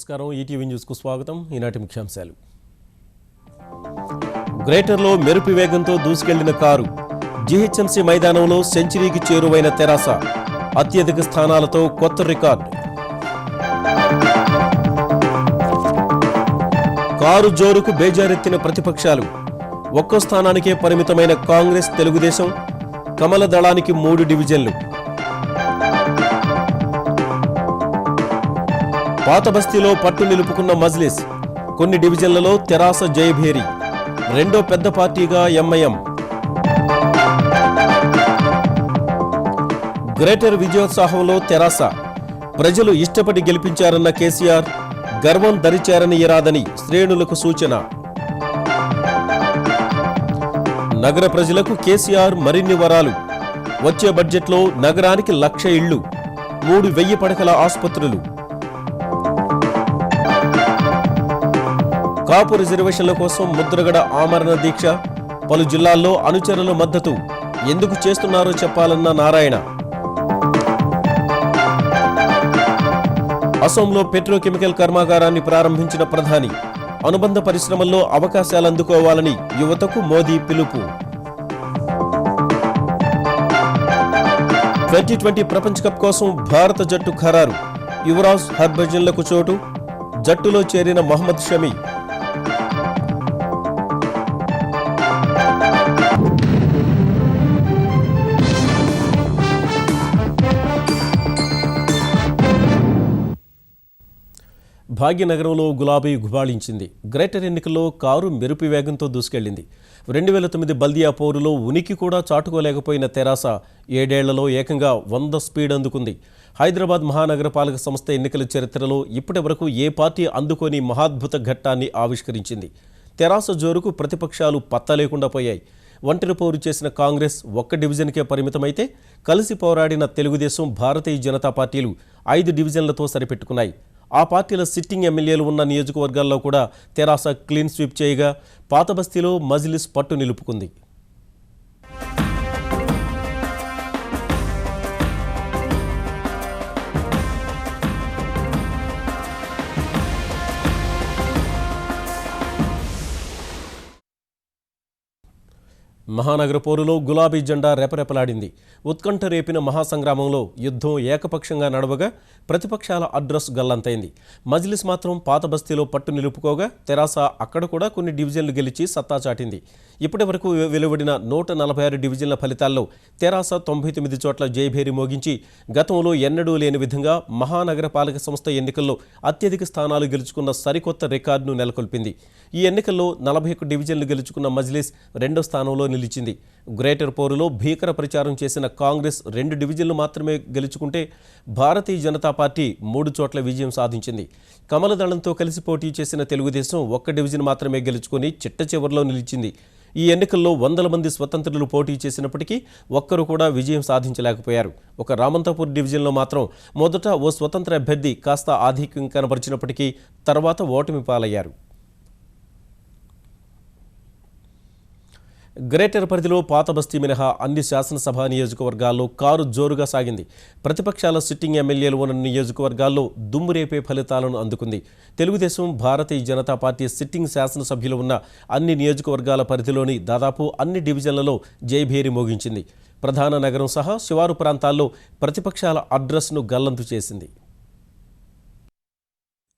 నమస్కారం. ఈటీవీ న్యూస్కు స్వాగతం. ఈనాటి ముఖ్యాంశాలు. గ్రేటర్లో మెరుపు వేగంతో దూసుకెళ్లిన కారు. జీహెచ్ఎంసీ మైదానంలో సెంచరీకి చేరువైన తెరాస. అత్యధిక స్థానాలతో కొత్త రికార్డు. కారు జోరుకు బేజారెత్తిన ప్రతిపక్షాలు. ఒక్కో స్థానానికే పరిమితమైన కాంగ్రెస్, తెలుగుదేశం. కమల దళానికి 3 డివిజన్లు. పాత బస్తీలో పట్టు నిలుపుకున్న మజ్లిస్. కొన్ని డివిజన్లలో తెరాస జయభేరి. రెండో పెద్ద పార్టీగా ఎంఐఎం. గ్రేటర్ విజయోత్సాహంలో తెరాస. ప్రజలు ఇష్టపడి గెలిపించారన్న కేసీఆర్. గర్వం దరిచేరనియరాదని శ్రేణులకు సూచన. నగర ప్రజలకు కేసీఆర్ మరిన్ని వరాలు. వచ్చే బడ్జెట్లో నగరానికి 1,00,000 ఇళ్లు, 3,000 పడకల ఆసుపత్రులు. కాపు రిజర్వేషన్ల కోసం ముద్రగడ ఆమరణ దీక్ష. పలు జిల్లాల్లో అనుచరుల మద్దతు. ఎందుకు చేస్తున్నారో చెప్పాలన్న నారాయణ. అసోంలో పెట్రోకెమికల్ కర్మాగారాన్ని ప్రారంభించిన ప్రధాని. అనుబంధ పరిశ్రమల్లో అవకాశాలు అందుకోవాలని యువతకు మోదీ పిలుపు. 2020 ప్రపంచ కప్ కోసం భారత జట్టు ఖరారు. యువరాజ్, హర్భజన్లకు చోటు. జట్టులో చేరిన మహమ్మద్ షమి. భాగ్యనగరంలో గులాబీ గుబాళించింది. గ్రేటర్ ఎన్నికల్లో కారు మెరుపు వేగంతో దూసుకెళ్లింది. 2009 బల్దియా పోరులో ఉనికి కూడా చాటుకోలేకపోయిన తెరాస 7 ఏళ్లలో ఏకంగా 100 స్పీడ్ అందుకుంది. హైదరాబాద్ మహానగరపాలక సంస్థ ఎన్నికల చరిత్రలో ఇప్పటి వరకు ఏ పార్టీ అందుకోని మహాద్భుత ఘట్టాన్ని ఆవిష్కరించింది. తెరాస జోరుకు ప్రతిపక్షాలు పత్తలేకుండా పోయాయి. ఒంటరి పోరు చేసిన కాంగ్రెస్ 1 డివిజన్కే పరిమితమైతే, కలిసి పోరాడిన తెలుగుదేశం, భారతీయ జనతా పార్టీలు 5 డివిజన్లతో సరిపెట్టుకున్నాయి. ఆ పార్టీల సిట్టింగ్ ఎమ్మెల్యేలు ఉన్న నియోజకవర్గాల్లో కూడా తెరాస క్లీన్ స్వీప్ చేయగా, పాత బస్తీలో మజ్లిస్ పట్టు నిలుపుకుంది. మహానగర పోరులో గులాబీ జెండా రెపరెపలాడింది. ఉత్కంఠ రేపిన మహాసంగ్రామంలో యుద్ధం ఏకపక్షంగా నడవగా, ప్రతిపక్షాల అడ్రస్ గల్లంతైంది. మజ్లిస్ మాత్రం పాత బస్తీలో పట్టు నిలుపుకోగా, తెరాస అక్కడ కూడా కొన్ని డివిజన్లు గెలిచి సత్తా చాటింది. ఇప్పటి వరకు వెలువడిన 146 డివిజన్ల ఫలితాల్లో తెరాస 99 చోట్ల జయభేరి మోగించి, గతంలో ఎన్నడూ లేని విధంగా మహానగరపాలక సంస్థ ఎన్నికల్లో అత్యధిక స్థానాలు గెలుచుకున్న సరికొత్త రికార్డును నెలకొల్పింది. ఈ ఎన్నికల్లో 41 డివిజన్లు గెలుచుకున్న మజ్లిస్ 2వ స్థానంలో నిలిచింది. గ్రేటర్ పోరులో భీకర ప్రచారం చేసిన కాంగ్రెస్ 2 డివిజన్లు మాత్రమే గెలుచుకుంటే, భారతీయ జనతా పార్టీ 3 చోట్ల విజయం సాధించింది. కమల దళంతో కలిసి పోటీ చేసిన తెలుగుదేశం 1 డివిజన్ మాత్రమే గెలుచుకొని చిట్ట చివరిలో నిలిచింది. ఈ ఎన్నికల్లో 100 మంది స్వతంత్రులు పోటీ చేసినప్పటికీ ఒక్కరు కూడా విజయం సాధించలేకపోయారు. ఒక రామంతపూర్ డివిజన్లో మాత్రం మొదట ఓ స్వతంత్ర అభ్యర్థి కాస్త ఆధిక్యం కనబరిచినప్పటికీ తర్వాత ఓటమి పాలయ్యారు. గ్రేటర్ పరిధిలో పాత బస్తీ మినహా అన్ని శాసనసభ నియోజకవర్గాల్లో కారు జోరుగా సాగింది. ప్రతిపక్షాల సిట్టింగ్ ఎమ్మెల్యేలు ఉన్న నియోజకవర్గాల్లో దుమ్మురేపే ఫలితాలను అందుకుంది. తెలుగుదేశం, భారతీయ జనతా పార్టీ సిట్టింగ్ శాసనసభ్యులు ఉన్న అన్ని నియోజకవర్గాల పరిధిలోని దాదాపు అన్ని డివిజన్లలో జయభేరి మోగించింది. ప్రధాన నగరం సహా శివారు ప్రాంతాల్లో ప్రతిపక్షాల అడ్రస్ను గల్లంతు చేసింది.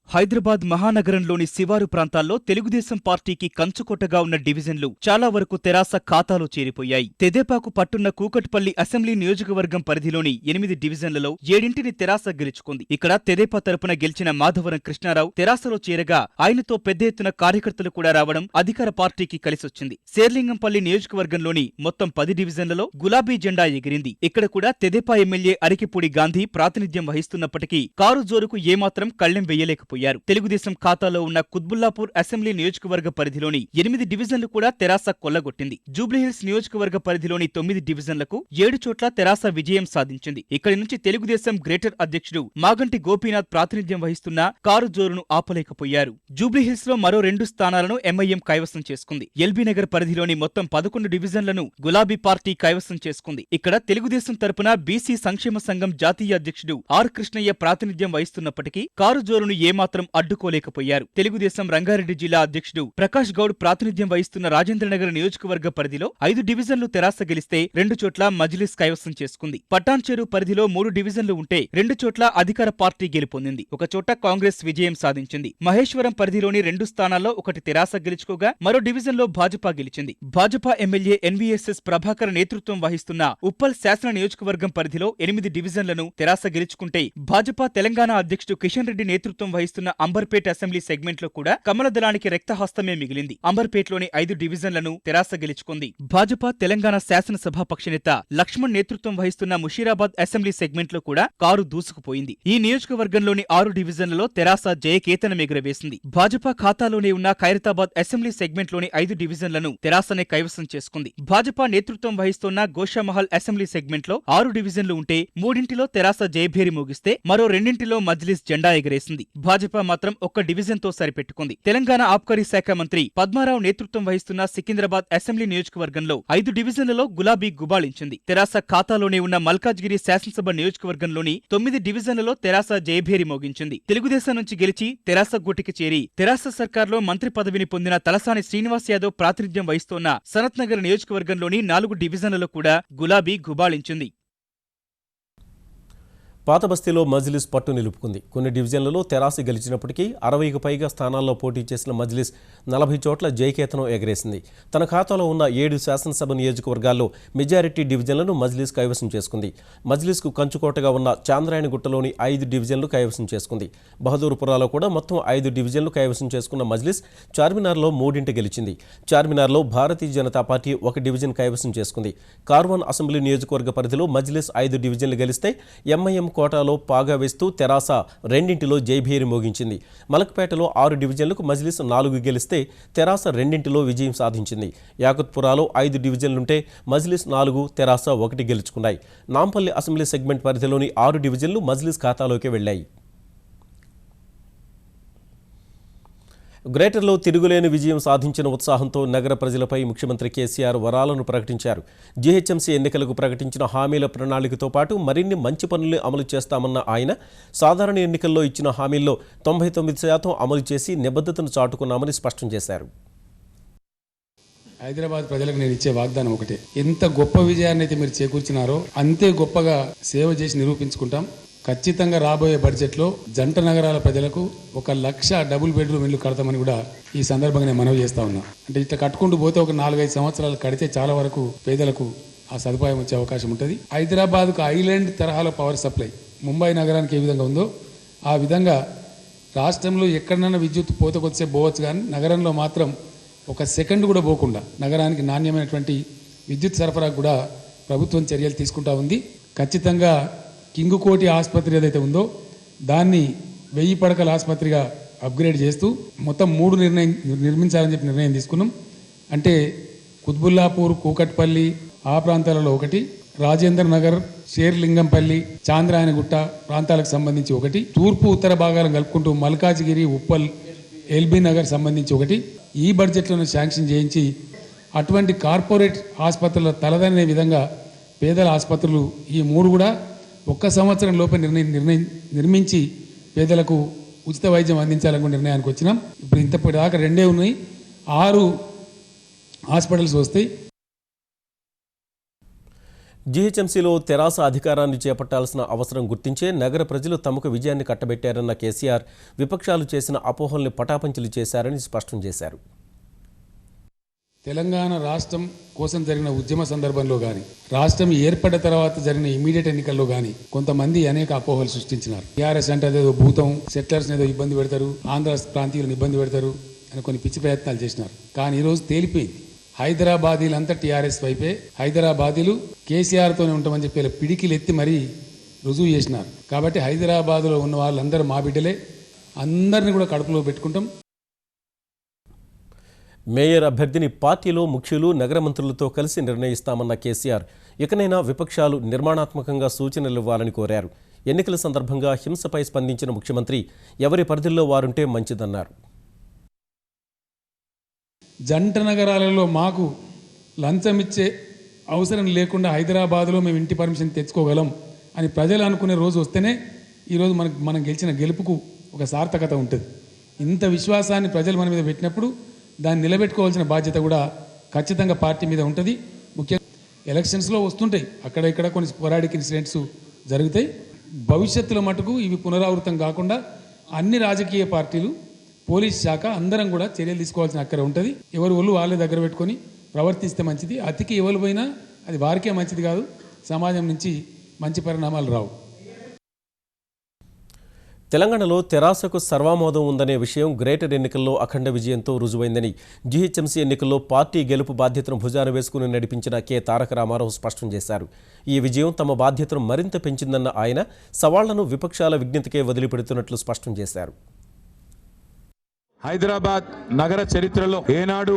హైదరాబాద్ మహానగరంలోని శివారు ప్రాంతాల్లో తెలుగుదేశం పార్టీకి కంచుకొట్టగా ఉన్న డివిజన్లు చాలా వరకు తెరాస ఖాతాలో చేరిపోయాయి. తెదేపాకు పట్టున్న కూకట్పల్లి అసెంబ్లీ నియోజకవర్గం పరిధిలోని 8 డివిజన్లలో 7ంటిని తెరాస గెలుచుకుంది. ఇక్కడ తెదేపా తరపున గెలిచిన మాధవరం కృష్ణారావు తెరాసలో చేరగా, ఆయనతో పెద్ద ఎత్తున కార్యకర్తలు కూడా రావడం అధికార పార్టీకి కలిసొచ్చింది. శేర్లింగంపల్లి నియోజకవర్గంలోని మొత్తం 10 డివిజన్లలో గులాబీ జెండా ఎగిరింది. ఇక్కడ కూడా తెదేపా ఎమ్మెల్యే అరికిపూడి గాంధీ ప్రాతినిధ్యం వహిస్తున్నప్పటికీ కారు జోరుకు ఏమాత్రం కళ్లెం వెయ్యలేకపోయారు. తెలుగుదేశం ఖాతాలో ఉన్న కుత్బుల్లాపూర్ అసెంబ్లీ నియోజకవర్గ పరిధిలోని 8 డివిజన్లు కూడా తెరాస కొల్లగొట్టింది. జూబ్లీహిల్స్ నియోజకవర్గ పరిధిలోని 9 డివిజన్లకు 7 చోట్ల తెరాస విజయం సాధించింది. ఇక్కడి నుంచి తెలుగుదేశం గ్రేటర్ అధ్యక్షుడు మాగంటి గోపీనాథ్ ప్రాతినిధ్యం వహిస్తున్న కారు జోరును ఆపలేకపోయారు. జూబ్లీహిల్స్ లో మరో 2 స్థానాలను ఎంఐఎం కైవసం చేసుకుంది. ఎల్బీ నగర్ పరిధిలోని మొత్తం 11 డివిజన్లను గులాబీ పార్టీ కైవసం చేసుకుంది. ఇక్కడ తెలుగుదేశం తరపున బీసీ సంక్షేమ సంఘం జాతీయ అధ్యక్షుడు ఆర్ కృష్ణయ్య ప్రాతినిధ్యం వహిస్తున్నప్పటికీ కారు జోరును ఏమాత్రం ఏమాత్రం అడ్డుకోలేకపోయారు. తెలుగుదేశం రంగారెడ్డి జిల్లా అధ్యక్షుడు ప్రకాష్ గౌడ్ ప్రాతినిధ్యం వహిస్తున్న రాజేంద్రనగర్ నియోజకవర్గ పరిధిలో 5 డివిజన్లు తెరాస గెలిస్తే 2 చోట్ల మజ్లిస్ కైవసం చేసుకుంది. పటాన్చెరు పరిధిలో 3 డివిజన్లు ఉంటే 2 చోట్ల అధికార పార్టీ గెలుపొందింది. ఒక చోట కాంగ్రెస్ విజయం సాధించింది. మహేశ్వరం పరిధిలోని 2 స్థానాల్లో ఒకటి తెరాస గెలుచుకోగా మరో డివిజన్లో భాజపా గెలిచింది. భాజపా ఎమ్మెల్యే ఎన్వీఎస్ఎస్ ప్రభాకర్ నేతృత్వం వహిస్తున్న ఉప్పల్ శాసన నియోజకవర్గం పరిధిలో 8 డివిజన్లను తెరాస గెలుచుకుంటే భాజపా తెలంగాణ అధ్యక్షుడు కిషన్ రెడ్డి నేతృత్వం వహిస్తున్న అంబర్పేట్ అసెంబ్లీ సెగ్మెంట్ లో కూడా కమల దళానికి రక్తహస్తమే మిగిలింది. అంబర్పేట్లోని 5 డివిజన్లను తెరాస గెలుచుకుంది. భాజపా తెలంగాణ శాసనసభాపక్ష నేత లక్ష్మణ్ నేతృత్వం వహిస్తున్న ముషీరాబాద్ అసెంబ్లీ సెగ్మెంట్ లో కూడా కారు దూసుకుపోయింది. ఈ నియోజకవర్గంలోని 6 డివిజన్లలో తెరాస జయకేతనం ఎగురవేసింది. భాజపా ఖాతాలోనే ఉన్న ఖైరతాబాద్ అసెంబ్లీ సెగ్మెంట్ లోని 5 డివిజన్లను తెరాసనే కైవసం చేసుకుంది. భాజపా నేతృత్వం వహిస్తున్న గోషామహల్ అసెంబ్లీ సెగ్మెంట్ లో 6 డివిజన్లు ఉంటే 3 తెరాస జయభేరి మోగిస్తే మరో 2 మజ్లిస్ జెండా ఎగరేసింది. భాజపా మాత్రం ఒక్క డివిజన్ తో సరిపెట్టుకుంది. తెలంగాణ ఆబ్కారీ శాఖ మంత్రి పద్మారావు నేతృత్వం వహిస్తున్న సికింద్రాబాద్ అసెంబ్లీ నియోజకవర్గంలో 5 డివిజన్లలో గులాబీ గుబాళించింది. తెరాస ఖాతాలోనే ఉన్న మల్కాజ్గిరి శాసనసభ నియోజకవర్గంలోని 9 డివిజన్లలో తెరాస జయభేరి మోగించింది. తెలుగుదేశం నుంచి గెలిచి తెరాస గూటికి చేరి తెరాస సర్కార్లో మంత్రి పదవిని పొందిన తలసాని శ్రీనివాస్ యాదవ్ ప్రాతినిధ్యం వహిస్తోన్న సనత్ నగర్ నియోజకవర్గంలోని 4 డివిజన్లలో కూడా గులాబీ గుబాళించింది. పాత బస్తీలో మజ్లిస్ పట్టు నిలుపుకుంది. కొన్ని డివిజన్లలో తెరాస గెలిచినప్పటికీ 60కి పైగా స్థానాల్లో పోటీ చేసిన మజ్లిస్ 40 చోట్ల జయకేతనం ఎగరేసింది. తన ఖాతాలో ఉన్న 7 శాసనసభ నియోజకవర్గాల్లో మెజారిటీ డివిజన్లను మజ్లిస్ కైవసం చేసుకుంది. మజ్లిస్కు కంచుకోటగా ఉన్న చాంద్రాయణగుట్టలోని 5 డివిజన్లు కైవసం చేసుకుంది. బహదూర్పురాలో కూడా మొత్తం 5 డివిజన్లు కైవసం చేసుకున్న మజ్లిస్ చార్మినార్లో 3 గెలిచింది. చార్మినార్లో భారతీయ జనతా పార్టీ 1 డివిజన్ కైవసం చేసుకుంది. కార్వాన్ అసెంబ్లీ నియోజకవర్గ పరిధిలో మజ్లిస్ 5 డివిజన్లు గెలిస్తే ఎంఐఎం కోటాలో పాగా వేస్తూ తెరాస 2 జైభేరి మోగించింది. మలక్పేటలో 6 డివిజన్లకు మజ్లిస్ 4 గెలిస్తే తెరాస 2 విజయం సాధించింది. యాకుత్పురాలో 5 డివిజన్లుంటే మజ్లిస్ 4, తెరాస 1 గెలుచుకున్నాయి. నాంపల్లి అసెంబ్లీ సెగ్మెంట్ పరిధిలోని 6 డివిజన్లు మజ్లిస్ ఖాతాలోకి వెళ్లాయి. గ్రేటర్లో తిరుగులేని విజయం సాధించిన ఉత్సాహంతో నగర ప్రజలపై ముఖ్యమంత్రి కేసీఆర్ వరాలను ప్రకటించారు. జీహెచ్ఎంసీ ఎన్నికలకు ప్రకటించిన హామీల ప్రణాళికతో పాటు మరిన్ని మంచి పనులు అమలు చేస్తామన్న ఆయన సాధారణ ఎన్నికల్లో ఇచ్చిన హామీల్లో 99% అమలు చేసి నిబద్ధతను చాటుకున్నామని స్పష్టం చేశారు. హైదరాబాద్ ప్రజలకు నేను ఇచ్చే వాగ్దానం ఒకటే, ఎంత గొప్ప విజయాన్ని అయితే మీరు చేకూర్చినారో అంతే గొప్పగా సేవ చేసి నిరూపించుకుంటాం. ఖచ్చితంగా రాబోయే బడ్జెట్లో జంట నగరాల ప్రజలకు 1,00,000 డబుల్ బెడ్రూమ్ ఇల్లు కడతామని కూడా ఈ సందర్భంగా నేను మనవి చేస్తా ఉన్నా. అంటే ఇట్లా కట్టుకుంటూ పోతే ఒక 4-5 సంవత్సరాలు కడితే చాలా వరకు పేదలకు ఆ సదుపాయం వచ్చే అవకాశం ఉంటుంది. హైదరాబాద్కు ఐలాండ్ తరహాలో పవర్ సప్లై ముంబై నగరానికి ఏ విధంగా ఉందో ఆ విధంగా రాష్ట్రంలో ఎక్కడైనా విద్యుత్ పోతకొచ్చే పోవచ్చు, కానీ నగరంలో మాత్రం ఒక సెకండ్ కూడా పోకుండా నగరానికి నాణ్యమైనటువంటి విద్యుత్ సరఫరా కూడా ప్రభుత్వం చర్యలు తీసుకుంటా ఉంది. ఖచ్చితంగా కింగ్ కోటి ఆసుపత్రి ఏదైతే ఉందో దాన్ని 1000 పడకల ఆసుపత్రిగా అప్గ్రేడ్ చేస్తూ మొత్తం 3 నిర్మించాలని చెప్పి నిర్ణయం తీసుకున్నాం. అంటే కుత్బుల్లాపూర్, కూకట్పల్లి ఆ ప్రాంతాలలో 1, రాజేంద్ర నగర్, షేర్లింగంపల్లి, చాంద్రాయణగుట్ట ప్రాంతాలకు సంబంధించి 1, తూర్పు ఉత్తర భాగాలను కలుపుకుంటూ మల్కాజ్గిరి, ఉప్పల్, ఎల్బీ నగర్ సంబంధించి 1 ఈ బడ్జెట్లోనే శాంక్షన్ చేయించి అటువంటి కార్పొరేట్ ఆసుపత్రుల తలదనే విధంగా పేదల ఆసుపత్రులు ఈ 3 కూడా 1 సంవత్సరం లోపే నిర్మించి పేదలకు ఉచిత వైద్యం అందించాలని నిర్ణయానికి వచ్చినాం. ఇప్పుడు ఇంతదాకా 2 ఉన్నాయి, 6 హాస్పిటల్స్ వస్తాయి. జీహెచ్ఎంసీలో తెరాస అధికారాన్ని చేపట్టాల్సిన అవసరం గుర్తించే నగర ప్రజలు తమకు విజయాన్ని కట్టబెట్టారన్న కేసీఆర్ విపక్షాలు చేసిన అపోహల్ని పటాపంచలు చేశారని స్పష్టం చేశారు. తెలంగాణ రాష్ట్రం కోసం జరిగిన ఉద్యమ సందర్భంలో కానీ రాష్ట్రం ఏర్పడ్డ తర్వాత జరిగిన ఇమీడియట్ ఎన్నికల్లో కానీ కొంతమంది అనేక అపోహలు సృష్టించినారు. టీఆర్ఎస్ అంటే అదేదో భూతం, సెటిలర్స్ ఏదో ఇబ్బంది పెడతారు, ఆంధ్ర ప్రాంతీయులను ఇబ్బంది పెడతారు అని కొన్ని పిచ్చి ప్రయత్నాలు చేసినారు. కానీ ఈరోజు తేలిపోయింది, హైదరాబాదీలంతా టీఆర్ఎస్ వైపే, హైదరాబాదీలు కేసీఆర్తోనే ఉంటామని చెప్పి పిడికిలు ఎత్తి మరీ రుజువు చేసినారు. కాబట్టి హైదరాబాద్లో ఉన్న వాళ్ళందరూ మా బిడ్డలే, అందరినీ కూడా కడుపులో పెట్టుకుంటాం. మేయర్ అభ్యర్థిని పార్టీలో ముఖ్యులు, నగర మంత్రులతో కలిసి నిర్ణయిస్తామన్న కేసీఆర్ ఇకనైనా విపక్షాలు నిర్మాణాత్మకంగా సూచనలు ఇవ్వాలని కోరారు. ఎన్నికల సందర్భంగా హింసపై స్పందించిన ముఖ్యమంత్రి ఎవరి పరిధిలో వారుంటే మంచిదన్నారు. జంట నగరాలలో మాకు లంచం ఇచ్చే అవసరం లేకుండా హైదరాబాద్లో మేము ఇంటి పర్మిషన్ తెచ్చుకోగలం అని ప్రజలు అనుకునే రోజు వస్తేనే ఈరోజు మనం గెలిచిన గెలుపుకు ఒక సార్థకత ఉంటుంది. ఇంత విశ్వాసాన్ని ప్రజలు మన మీద పెట్టినప్పుడు దాన్ని నిలబెట్టుకోవాల్సిన బాధ్యత కూడా ఖచ్చితంగా పార్టీ మీద ఉంటుంది. ముఖ్యంగా ఎలక్షన్స్లో వస్తుంటాయి, అక్కడ ఇక్కడ కొన్ని స్పోరాడిక్ ఇన్సిడెంట్స్ జరుగుతాయి. భవిష్యత్తులో మటుకు ఇవి పునరావృతం కాకుండా అన్ని రాజకీయ పార్టీలు, పోలీస్ శాఖ అందరం కూడా చర్యలు తీసుకోవాల్సిన అక్కర ఉంటుంది. ఎవరు ఒళ్ళు వాళ్ళే దగ్గర పెట్టుకొని ప్రవర్తిస్తే మంచిది. అతికి ఎవరు పోయినా అది వారికే మంచిది కాదు, సమాజం నుంచి మంచి పరిణామాలు రావు. తెలంగాణలో తెరాసకు సర్వామోదం ఉందనే విషయం గ్రేటర్ ఎన్నికల్లో అఖండ విజయంతో రుజువైందని జీహెచ్ఎంసీ ఎన్నికల్లో పార్టీ గెలుపు బాధ్యతను భుజాన వేసుకుని నడిపించిన కె తారక రామారావు స్పష్టం చేశారు. ఈ విజయం తమ బాధ్యతను మరింత పెంచిందన్న ఆయన సవాళ్లను విపక్షాల విజ్ఞతకే వదిలిపెడుతున్నట్లు స్పష్టం చేశారు. హైదరాబాద్ నగర చరిత్రలో ఏనాడు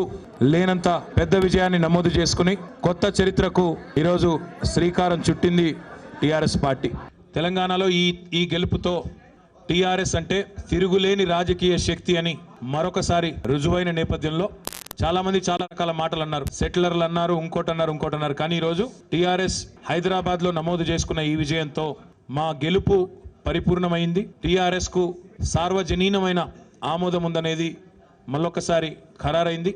లేనంత పెద్ద విజయాన్ని నమోదు చేసుకుని కొత్త చరిత్రకు ఈరోజు శ్రీకారం చుట్టింది టీఆర్ఎస్ పార్టీ. తెలంగాణలో ఈ గెలుపుతో టీఆర్ఎస్ అంటే తిరుగులేని రాజకీయ శక్తి అని మరొకసారి రుజువైన నేపథ్యంలో చాలా మంది చాలా రకాల మాటలు అన్నారు, సెటిలర్లు అన్నారు, ఇంకోటి అన్నారు. కానీ ఈరోజు టీఆర్ఎస్ హైదరాబాద్లో నమోదు చేసుకున్న ఈ విజయంతో మా గెలుపు పరిపూర్ణమైంది. టీఆర్ఎస్ కు సార్వజనీనమైన ఆమోదం ఉందనేది మళ్ళొకసారి ఖరారైంది.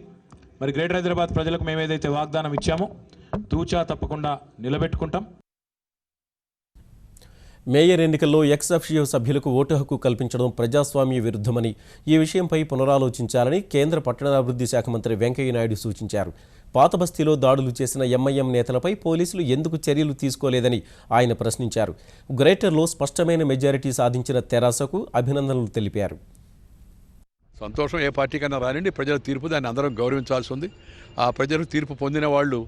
మరి గ్రేటర్ హైదరాబాద్ ప్రజలకు మేము ఏదైతే వాగ్దానం ఇచ్చామో తూచా తప్పకుండా నిలబెట్టుకుంటాం. మేయర్ ఎన్నికల్లో ఎక్స్ అఫిషియో సభ్యులకు ఓటు హక్కు కల్పించడం ప్రజాస్వామ్య విరుద్ధమని, ఈ విషయంపై పునరాలోచించాలని కేంద్ర పట్టణాభివృద్ధి శాఖ మంత్రి వెంకయ్యనాయుడు సూచించారు. పాత బస్తీలో దాడులు చేసిన ఎంఐఎం నేతలపై పోలీసులు ఎందుకు చర్యలు తీసుకోలేదని ఆయన ప్రశ్నించారు. గ్రేటర్లో స్పష్టమైన మెజారిటీ సాధించిన తెరాసకు అభినందనలు తెలిపారు. సంతోషం, ఏ పార్టీకైనా రానండి, ప్రజల తీర్పు, దాన్ని అందరం గౌరవించాల్సి ఉంది. ఆ ప్రజలు తీర్పు పొందిన వాళ్ళు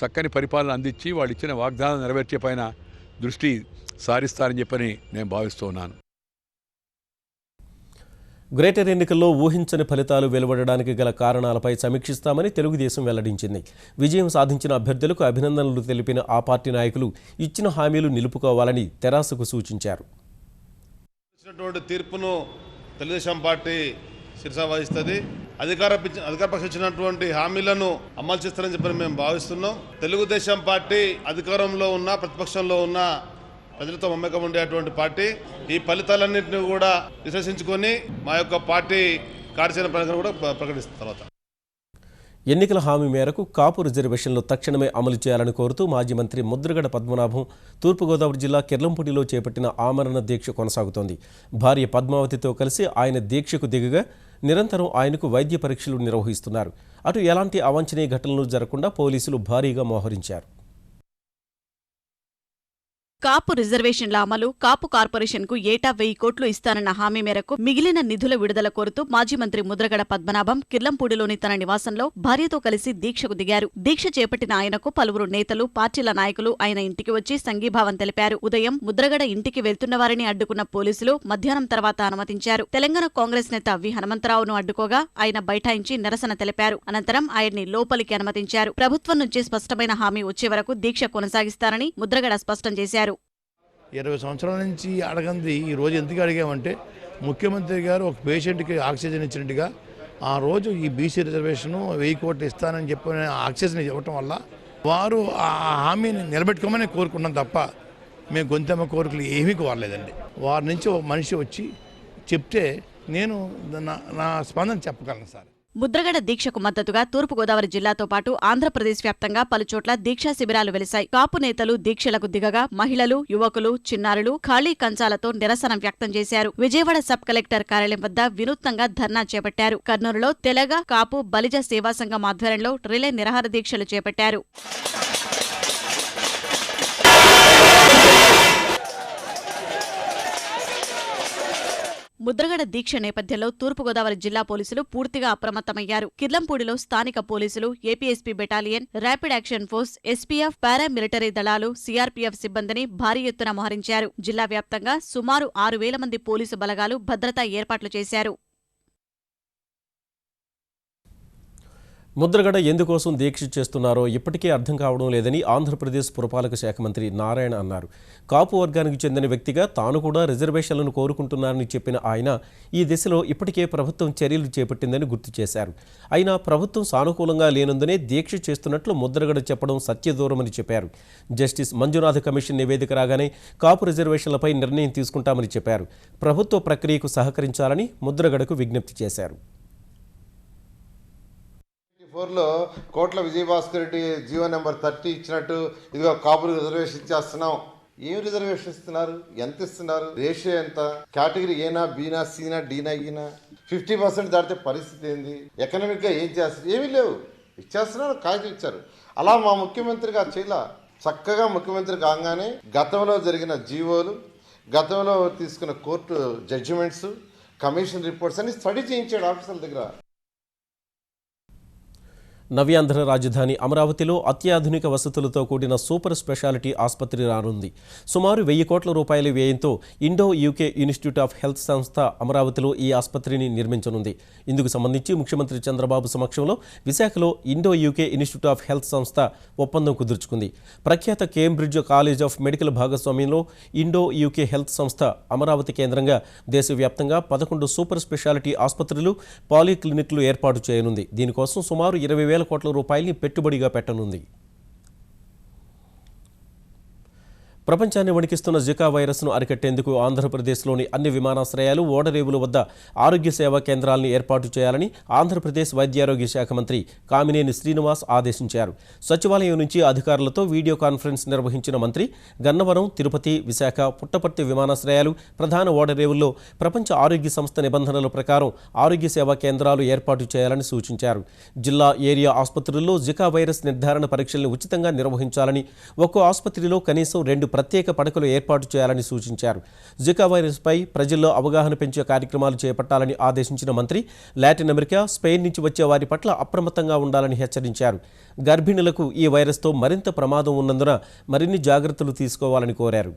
చక్కని పరిపాలన అందించి వాళ్ళు ఇచ్చిన వాగ్దానం నెరవేర్చే పైన దృష్టి సారిస్తారని చెప్పని నేను భావిస్తూ ఉన్నాను. గ్రేటర్ ఎన్నికల్లో ఊహించని ఫలితాలు వెలువడడానికి గల కారణాలపై సమీక్షిస్తామని తెలుగుదేశం వెల్లడించింది. విజయం సాధించిన అభ్యర్థులకు అభినందనలు తెలిపిన ఆ పార్టీ నాయకులు ఇచ్చిన హామీలు నిలుపుకోవాలని తెరాసకు సూచించారు. తీర్పును తెలుగుదేశం పార్టీ శిరసా వహిస్తుంది. అధికారపక్షం ఇచ్చినటువంటి హామీలను అమలు చేస్తారని చెప్పని మేము భావిస్తున్నాం. తెలుగుదేశం పార్టీ అధికారంలో ఉన్న ప్రతిపక్షంలో ఉన్న ప్రజలతో మమ్మకం ఉండేటువంటి పార్టీ. ఈ ఫలితాలన్నింటినీ కూడా విశ్లేషించుకొని మా యొక్క పార్టీ కార్యాచరణ ప్రణాళికను కూడా ప్రకటిస్తున్న తర్వాత ఎన్నికల హామీ మేరకు కాపు రిజర్వేషన్లు తక్షణమే అమలు చేయాలని కోరుతూ మాజీ మంత్రి ముద్రగడ పద్మనాభం తూర్పుగోదావరి జిల్లా కిర్లంపూడిలో చేపట్టిన ఆమరణ దీక్ష కొనసాగుతోంది. భార్య పద్మావతితో కలిసి ఆయన దీక్షకు దిగగా నిరంతరం ఆయనకు వైద్య పరీక్షలు నిర్వహిస్తున్నారు. అటు ఎలాంటి అవాంఛనీయ ఘటనలు జరగకుండా పోలీసులు భారీగా మోహరించారు. కాపు రిజర్వేషన్ల అమలు, కాపు కార్పొరేషన్కు ఏటా 1000 కోట్లు ఇస్తానన్న హామీ మేరకు మిగిలిన నిధుల విడుదల కోరుతూ మాజీ మంత్రి ముద్రగడ పద్మనాభం కిర్లంపూడిలోని తన నివాసంలో భార్యతో కలిసి దీక్షకు దిగారు. దీక్ష చేపట్టిన ఆయనకు పలువురు నేతలు, పార్టీల నాయకులు ఆయన ఇంటికి వచ్చి సంఘీభావం తెలిపారు. ఉదయం ముద్రగడ ఇంటికి వెళ్తున్న వారిని అడ్డుకున్న పోలీసులు మధ్యాహ్నం తర్వాత అనుమతించారు. తెలంగాణ కాంగ్రెస్ నేత వి హనుమంతరావును అడ్డుకోగా ఆయన బైఠాయించి నిరసన తెలిపారు. అనంతరం ఆయన్ని లోపలికి అనుమతించారు. ప్రభుత్వం నుంచి స్పష్టమైన హామీ వచ్చే వరకు దీక్ష కొనసాగిస్తారని ముద్రగడ స్పష్టం చేశారు. 20 సంవత్సరాల నుంచి అడగంది ఈ రోజు ఎందుకు అడిగామంటే, ముఖ్యమంత్రి గారు ఒక పేషెంట్కి ఆక్సిజన్ ఇచ్చినట్టుగా ఆ రోజు ఈ బీసీ రిజర్వేషన్ 1000 కోట్లు ఇస్తానని చెప్పిన ఆక్సిజన్ ఇవ్వటం వల్ల వారు ఆ హామీని నిలబెట్టుకోమని కోరుకున్నాం తప్ప మేము గొంతెమ్మ కోరికలు ఏమీ కోరలేదండి. వారి నుంచి ఒక మనిషి వచ్చి చెప్తే నేను నా స్పందన చెప్పగలను సార్. ముద్రగడ దీక్షకు మద్దతుగా తూర్పుగోదావరి జిల్లాతో పాటు ఆంధ్రప్రదేశ్ వ్యాప్తంగా పలుచోట్ల దీక్షా శిబిరాలు వెలిశాయి. కాపు నేతలు దీక్షలకు దిగగా మహిళలు, యువకులు, చిన్నారులు ఖాళీ కంచాలతో నిరసన వ్యక్తం చేశారు. విజయవాడ సబ్ కలెక్టర్ కార్యాలయం వద్ద వినూత్నంగా ధర్నా చేపట్టారు. కర్నూలులో తెలగ, కాపు, బలిజ సేవా సంఘం ఆధ్వర్యంలో రిలే నిరాహార దీక్షలు చేపట్టారు. ముద్రగడ దీక్ష నేపథ్యంలో తూర్పుగోదావరి జిల్లా పోలీసులు పూర్తిగా అప్రమత్తమయ్యారు. కిర్లంపూడిలో స్థానిక పోలీసులు, APSP battalion, rapid action force, SPF, paramilitary దళాలు, సీఆర్పీఎఫ్ సిబ్బందిని భారీ ఎత్తున మోహరించారు. జిల్లా వ్యాప్తంగా సుమారు 6000 మంది పోలీసు బలగాలు భద్రతా ఏర్పాట్లు చేశారు. ముద్రగడ ఎందుకోసం దీక్ష చేస్తున్నారో ఇప్పటికే అర్థం కావడం లేదని ఆంధ్రప్రదేశ్ పురపాలక శాఖ మంత్రి నారాయణ అన్నారు. కాపు వర్గానికి చెందిన వ్యక్తిగా తాను కూడా రిజర్వేషన్లను కోరుకుంటున్నారని చెప్పిన ఆయన ఈ దిశలో ఇప్పటికే ప్రభుత్వం చర్యలు చేపట్టిందని గుర్తు చేశారు. అయినా ప్రభుత్వం సానుకూలంగా లేనందునే దీక్ష చేస్తున్నట్లు ముద్రగడ చెప్పడం సత్యదూరమని చెప్పారు. జస్టిస్ మంజునాథ్ కమిషన్ నివేదిక రాగానే కాపు రిజర్వేషన్లపై నిర్ణయం తీసుకుంటామని చెప్పారు. ప్రభుత్వ ప్రక్రియకు సహకరించాలని ముద్రగడకు విజ్ఞప్తి చేశారు. 4లో కోట్ల విజయభాస్కర్ రెడ్డి జీవో నెంబర్ 30 ఇచ్చినట్టు ఇదిగో కాపులు రిజర్వేషన్ ఇచ్చేస్తున్నాం. ఏం రిజర్వేషన్ ఇస్తున్నారు? ఎంత ఇస్తున్నారు? రేషియో ఎంత? కేటగిరీ ఏనా, బీనా, సీనా, డీనా, ఈనా? 50% దాటితే పరిస్థితి ఏంది? ఎకనామిక్గా ఏం చేస్తారు? ఏమీ లేవు. ఇచ్చేస్తున్నారు, కాగితం ఇచ్చారు. అలా మా ముఖ్యమంత్రి గారు చేయాల. చక్కగా ముఖ్యమంత్రి కాగానే గతంలో జరిగిన జీవోలు, గతంలో తీసుకున్న కోర్టు జడ్జిమెంట్స్, కమిషన్ రిపోర్ట్స్ అన్ని స్టడీ చేయించాడు ఆఫీసర్ల దగ్గర. నవ్యాంధ్ర రాజధాని అమరావతిలో అత్యాధునిక వసతులతో కూడిన సూపర్ స్పెషాలిటీ ఆసుపత్రి రానుంది. సుమారు 1000 కోట్ల రూపాయల వ్యయంతో Indo UK institute of health సంస్థ అమరావతిలో ఈ ఆసుపత్రిని నిర్మించనుంది. ఇందుకు సంబంధించి ముఖ్యమంత్రి చంద్రబాబు సమక్షంలో విశాఖలో Indo UK institute of health సంస్థ ఒప్పందం కుదుర్చుకుంది. ప్రఖ్యాత కేంబ్రిడ్జ్ కాలేజ్ ఆఫ్ మెడికల్ భాగస్వామ్యంలో ఇండో యూకే హెల్త్ సంస్థ అమరావతి కేంద్రంగా దేశవ్యాప్తంగా 11 సూపర్ స్పెషాలిటీ ఆసుపత్రులు, పాలీక్లినిక్లు ఏర్పాటు చేయనుంది. దీనికోసం సుమారు 20,000 కోట్ల రూపాయల్ని పెట్టుబడిగా పెట్టనుంది. ప్రపంచాన్ని వణికిస్తున్న జికా వైరస్ను అరికట్టేందుకు ఆంధ్రప్రదేశ్లోని అన్ని విమానాశ్రయాలు, ఓడరేవుల వద్ద ఆరోగ్య సేవా కేంద్రాలను ఏర్పాటు చేయాలని ఆంధ్రప్రదేశ్ వైద్యారోగ్య శాఖ మంత్రి కామినేని శ్రీనివాస్ ఆదేశించారు. సచివాలయం నుంచి అధికారులతో వీడియో కాన్ఫరెన్స్ నిర్వహించిన మంత్రి గన్నవరం, తిరుపతి, విశాఖ, పుట్టపర్తి విమానాశ్రయాలు, ప్రధాన ఓడరేవుల్లో ప్రపంచ ఆరోగ్య సంస్థ నిబంధనల ప్రకారం ఆరోగ్య సేవా కేంద్రాలు ఏర్పాటు చేయాలని సూచించారు. జిల్లా, ఏరియా ఆసుపత్రుల్లో జికా వైరస్ నిర్ధారణ పరీక్షలను ఉచితంగా నిర్వహించాలని, ఒక్కో ఆసుపత్రిలో కనీసం 2 ప్రత్యేక పడకలు ఏర్పాటు చేయాలని సూచించారు. జికా వైరస్పై ప్రజల్లో అవగాహన పెంచే కార్యక్రమాలు చేపట్టాలని ఆదేశించిన మంత్రి లాటిన్ అమెరికా, స్పెయిన్ నుంచి వచ్చే వారి పట్ల అప్రమత్తంగా ఉండాలని హెచ్చరించారు. గర్భిణులకు ఈ వైరస్తో మరింత ప్రమాదం ఉన్నందున మరిన్ని జాగ్రత్తలు తీసుకోవాలని కోరారు.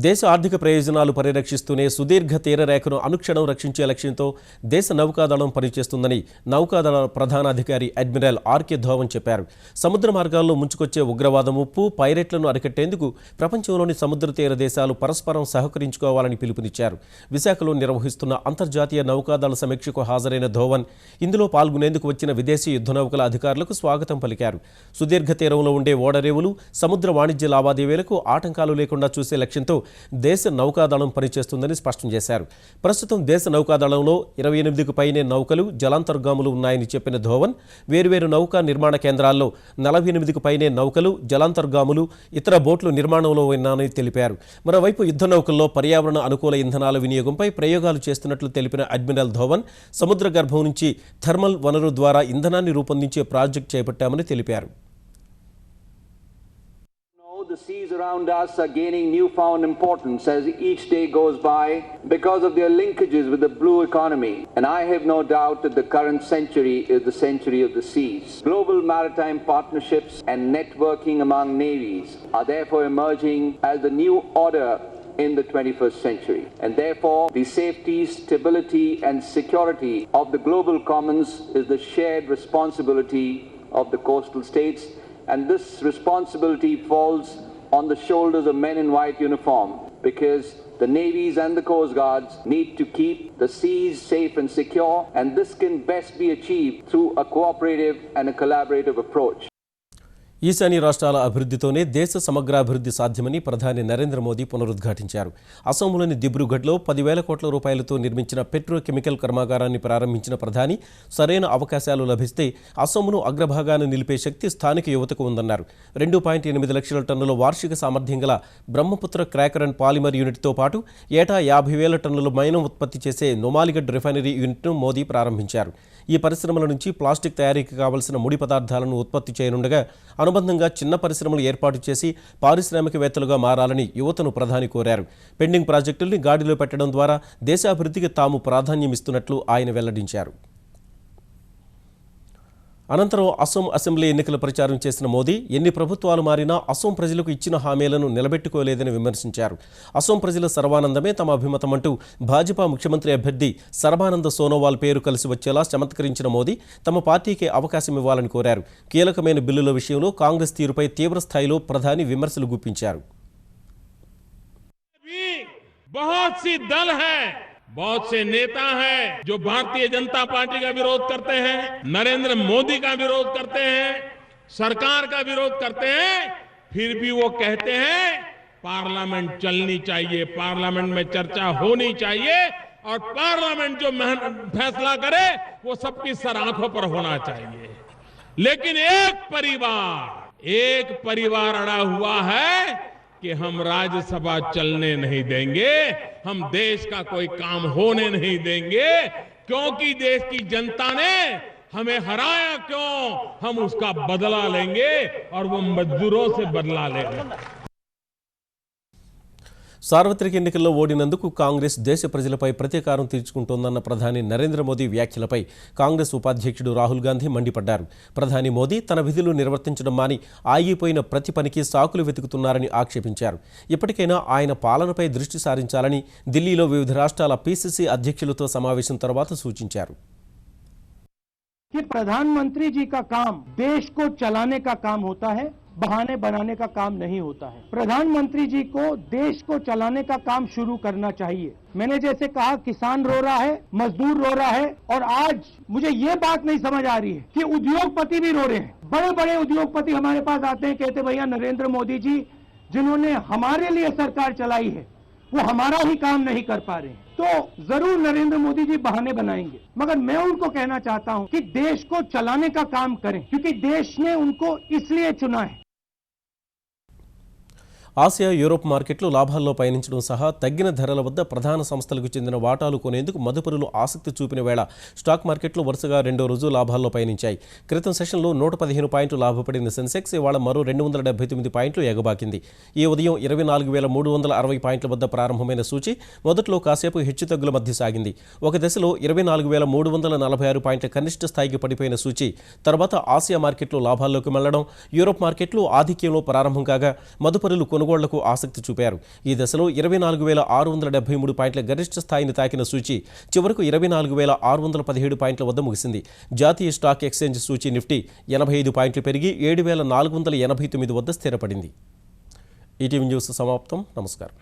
దేశ ఆర్థిక ప్రయోజనాలు పరిరక్షిస్తూనే సుదీర్ఘ తీరరేఖను అనుక్షణం రక్షించే లక్ష్యంతో దేశ నౌకాదళం పనిచేస్తుందని నౌకాదళ ప్రధానాధికారి అడ్మిరల్ ఆర్కే ధోవన్ చెప్పారు. సముద్ర మార్గాల్లో ముంచుకొచ్చే ఉగ్రవాదం, ఉప్పు, పైరేట్లను అరికట్టేందుకు ప్రపంచంలోని సముద్ర తీర దేశాలు పరస్పరం సహకరించుకోవాలని పిలుపునిచ్చారు. విశాఖలో నిర్వహిస్తున్న అంతర్జాతీయ నౌకాదళ సమీక్షకు హాజరైన ధోవన్ ఇందులో పాల్గొనేందుకు వచ్చిన విదేశీ యుద్ధ నౌకల అధికారులకు స్వాగతం పలికారు. సుదీర్ఘ తీరంలో ఉండే ఓడరేవులు, సముద్ర వాణిజ్య లావాదేవీలకు ఆటంకాలు లేకుండా చూసే లక్ష్యంతో దేశ నౌకాదళం పనిచేస్తుందని స్పష్టం చేశారు. ప్రస్తుతం దేశ నౌకాదళంలో 28కు పైనే నౌకలు, జలాంతర్గాములు ఉన్నాయని చెప్పిన ధోవన్ వేర్వేరు నౌకా నిర్మాణ కేంద్రాల్లో 48కు పైనే నౌకలు, జలాంతర్గాములు, ఇతర బోట్లు నిర్మాణంలో ఉన్నాయని తెలిపారు. మరోవైపు యుద్ధ నౌకల్లో పర్యావరణ అనుకూల ఇంధనాల వినియోగంపై ప్రయోగాలు చేస్తున్నట్లు తెలిపిన అడ్మిరల్ ధోవన్ సముద్ర గర్భం నుంచి థర్మల్ వనరు ద్వారా ఇంధనాన్ని రూపొందించే ప్రాజెక్టు చేపట్టామని తెలిపారు. The seas around us are gaining newfound importance as each day goes by because of their linkages with the blue economy. And I have no doubt that the current century is the century of the seas. Global maritime partnerships and networking among navies are therefore emerging as the new order in the 21st century. And therefore, the safety, stability and security of the global commons is the shared responsibility of the coastal states. And this responsibility falls on the shoulders of men in white uniform because the navies and the coast guards need to keep the seas safe and secure, and this can best be achieved through a cooperative and a collaborative approach. ఈశాన్య రాష్ట్రాల అభివృద్ధితోనే దేశ సమగ్రాభివృద్ధి సాధ్యమని ప్రధాని నరేంద్ర మోదీ పునరుద్ఘాటించారు. అసోంలోని దిబ్రూగఢ్లో 10,000 కోట్ల రూపాయలతో నిర్మించిన petrochemical కర్మాగారాన్ని ప్రారంభించిన ప్రధాని సరైన అవకాశాలు లభిస్తే అసోంను అగ్రభాగాన్ని నిలిపే శక్తి స్థానిక యువతకు ఉందన్నారు. 2.8 లక్షల టన్నుల వార్షిక సామర్థ్యం గల బ్రహ్మపుత్ర క్రాకర్ అండ్ పాలిమర్ యూనిట్తో పాటు ఏటా 50,000 టన్నుల మైనం ఉత్పత్తి చేసే నొమాలిగఢ్ రిఫైనరీ యూనిట్ను మోదీ ప్రారంభించారు. ఈ పరిశ్రమల నుంచి ప్లాస్టిక్ తయారీకి కావలసిన ముడి పదార్థాలను ఉత్పత్తి చేయనుండగా అనుబంధంగా చిన్న పరిశ్రమలు ఏర్పాటు చేసి పారిశ్రామికవేత్తలుగా మారాలని యువతను ప్రధాని కోరారు. పెండింగ్ ప్రాజెక్టుల్ని గాడిలో పెట్టడం ద్వారా దేశాభివృద్ధికి తాము ప్రాధాన్యమిస్తున్నట్లు ఆయన వెల్లడించారు. అనంతరం అసోం అసెంబ్లీ ఎన్నికల ప్రచారం చేసిన మోదీ ఎన్ని ప్రభుత్వాలు మారినా అసోం ప్రజలకు ఇచ్చిన హామీలను నిలబెట్టుకోలేదని విమర్శించారు. అసోం ప్రజల సర్వానందమే తమ అభిమతమంటూ భాజపా ముఖ్యమంత్రి అభ్యర్థి సర్బానంద సోనోవాల్ పేరు కలిసి వచ్చేలా చమత్కరించిన మోదీ తమ పార్టీకి అవకాశం ఇవ్వాలని కోరారు. కీలకమైన బిల్లుల విషయంలో కాంగ్రెస్ తీరుపై తీవ్ర స్థాయిలో ప్రధాని విమర్శలు గుప్పించారు. बहुत से नेता हैं जो भारतीय जनता पार्टी का विरोध करते हैं, नरेंद्र मोदी का विरोध करते हैं, सरकार का विरोध करते हैं, फिर भी वो कहते हैं पार्लियामेंट चलनी चाहिए, पार्लियामेंट में चर्चा होनी चाहिए और पार्लियामेंट जो फैसला करे वो सबकी सर आंखों पर होना चाहिए. लेकिन एक परिवार अड़ा हुआ है कि हम राज्यसभा चलने नहीं देंगे, हम देश का कोई काम होने नहीं देंगे, क्योंकि देश की जनता ने हमें हराया क्यों, हम उसका बदला लेंगे और वो मजदूरों से बदला लेंगे. సార్వత్రిక ఎన్నికల్లో ఓడినందుకు కాంగ్రెస్ దేశ ప్రజలపై ప్రతీకారం తీర్చుకుంటోందన్న ప్రధాని నరేంద్ర మోదీ వ్యాఖ్యలపై కాంగ్రెస్ ఉపాధ్యక్షుడు రాహుల్ గాంధీ మండిపడ్డారు. ప్రధాని మోదీ తన విధులు నిర్వర్తించడం మాని ఆగిపోయిన ప్రతి పనికి సాకులు వెతుకుతున్నారని ఆక్షేపించారు. ఇప్పటికైనా ఆయన పాలనపై దృష్టి సారించాలని ఢిల్లీలో వివిధ రాష్ట్రాల పీసీసీ అధ్యక్షులతో సమావేశం తర్వాత సూచించారు. कि प्रधानमंत्री जी का काम देश को चलाने का काम होता है, बहाने बनाने का काम नहीं होता है. प्रधानमंत्री जी को देश को चलाने का काम शुरू करना चाहिए. मैंने जैसे कहा किसान रो रहा है, मजदूर रो रहा है और आज मुझे ये बात नहीं समझ आ रही है कि उद्योगपति भी रो रहे हैं. बड़े बड़े उद्योगपति हमारे पास आते हैं, कहते भैया नरेंद्र मोदी जी जिन्होंने हमारे लिए सरकार चलाई है वो हमारा ही काम नहीं कर पा रहे हैं. तो जरूर नरेंद्र मोदी जी बहाने बनाएंगे, मगर मैं उनको कहना चाहता हूं कि देश को चलाने का काम करें, क्योंकि देश ने उनको इसलिए चुना है. ఆసియా యూరోప్ మార్కెట్లు లాభాల్లో పయనించడం సహా తగ్గిన ధరల వద్ద ప్రధాన సంస్థలకు చెందిన వాటాలు కొనేందుకు మదుపరులు ఆసక్తి చూపిన వేళ స్టాక్ మార్కెట్లు వరుసగా రెండో రోజు లాభాల్లో పయనించాయి. క్రితం సెషన్లో 115 పాయింట్లు లాభపడిన సెన్సెక్స్ ఇవాళ మరో 279 పాయింట్లు ఎగబాకింది. ఈ ఉదయం 24,360 పాయింట్ల వద్ద ప్రారంభమైన సూచి మొదట్లో కాసేపు హెచ్చుతగ్గుల మధ్య సాగింది. ఒక దశలో 24,346 పాయింట్ల కనిష్ట స్థాయికి పడిపోయిన సూచి తర్వాత ఆసియా మార్కెట్లు లాభాల్లోకి మళ్లడం, యూరోప్ మార్కెట్లు ఆధిక్యంలో ప్రారంభం కాగా మదుపరులు కొనుగోళ్లకు ఆసక్తి చూపారు. ఈ దశలో 24,673 పాయింట్ల గరిష్ట స్థాయిని తాకిన సూచి చివరకు 24,617 పాయింట్ల వద్ద ముగిసింది. జాతీయ స్టాక్ ఎక్స్చేంజ్ సూచి నిఫ్టీ 85 పాయింట్లు పెరిగి 7,489 వద్ద స్థిరపడింది. ఈటీవీ న్యూస్ సమాప్తం. నమస్కారం.